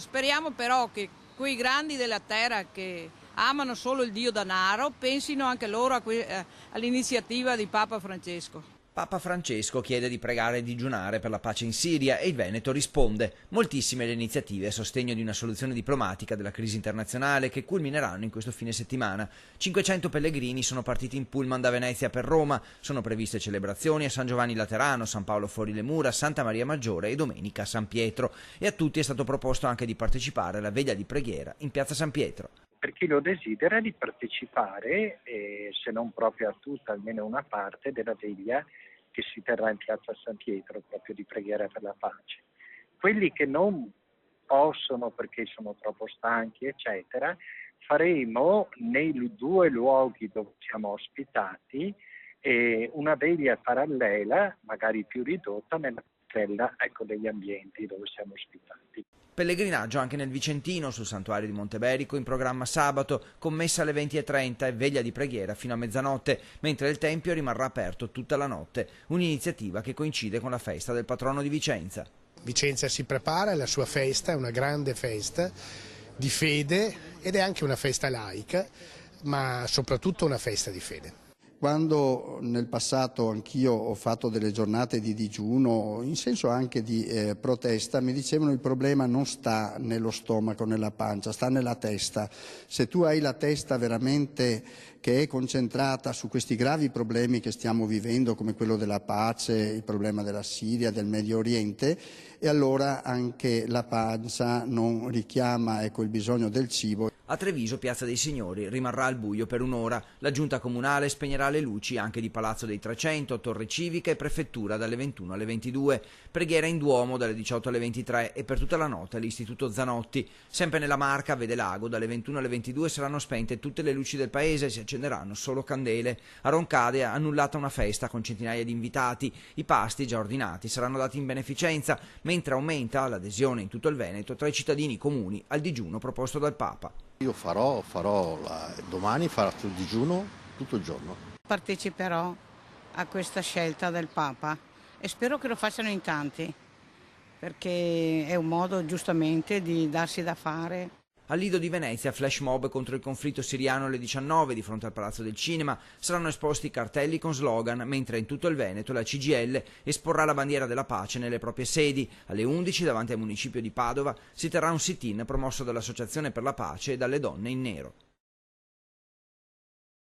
Speriamo però che quei grandi della terra che amano solo il dio denaro pensino anche loro all'iniziativa di Papa Francesco. Papa Francesco chiede di pregare e digiunare per la pace in Siria e il Veneto risponde. Moltissime le iniziative a sostegno di una soluzione diplomatica della crisi internazionale che culmineranno in questo fine settimana. 500 pellegrini sono partiti in pullman da Venezia per Roma. Sono previste celebrazioni a San Giovanni Laterano, San Paolo Fuori le Mura, Santa Maria Maggiore e domenica a San Pietro. E a tutti è stato proposto anche di partecipare alla veglia di preghiera in piazza San Pietro. Per chi lo desidera di partecipare, se non proprio a tutta, almeno una parte della veglia che si terrà in piazza San Pietro, proprio di preghiera per la pace. Quelli che non possono perché sono troppo stanchi, eccetera, faremo nei 2 luoghi dove siamo ospitati una veglia parallela, magari più ridotta, nella cappella degli ambienti dove siamo ospitati. Pellegrinaggio anche nel Vicentino, sul santuario di Monteberico, in programma sabato, con messa alle 20:30 e veglia di preghiera fino a mezzanotte, mentre il tempio rimarrà aperto tutta la notte, un'iniziativa che coincide con la festa del patrono di Vicenza. Vicenza si prepara alla sua festa, è una grande festa di fede ed è anche una festa laica, ma soprattutto una festa di fede. Quando nel passato anch'io ho fatto delle giornate di digiuno, in senso anche di protesta, mi dicevano il problema non sta nello stomaco, nella pancia, sta nella testa. Se tu hai la testa veramente che è concentrata su questi gravi problemi che stiamo vivendo, come quello della pace, il problema della Siria, del Medio Oriente, e allora anche la pancia non richiama il bisogno del cibo. A Treviso, Piazza dei Signori rimarrà al buio per un'ora. La giunta comunale spegnerà le luci anche di Palazzo dei 300, Torre Civica e Prefettura dalle 21 alle 22. Preghiera in Duomo dalle 18 alle 23 e per tutta la notte all'Istituto Zanotti. Sempre nella Marca, Vede Lago, dalle 21 alle 22 saranno spente tutte le luci del paese e si accenderanno solo candele. A Roncade è annullata una festa con centinaia di invitati. I pasti già ordinati saranno dati in beneficenza, mentre aumenta l'adesione in tutto il Veneto tra i cittadini comuni al digiuno proposto dal Papa. Io domani farò il digiuno tutto il giorno. Parteciperò a questa scelta del Papa e spero che lo facciano in tanti, perché è un modo giustamente di darsi da fare. Al Lido di Venezia, flash mob contro il conflitto siriano alle 19 di fronte al Palazzo del Cinema. Saranno esposti cartelli con slogan, mentre in tutto il Veneto la CGIL esporrà la bandiera della pace nelle proprie sedi. Alle 11 davanti al municipio di Padova si terrà un sit-in promosso dall'Associazione per la Pace e dalle Donne in Nero.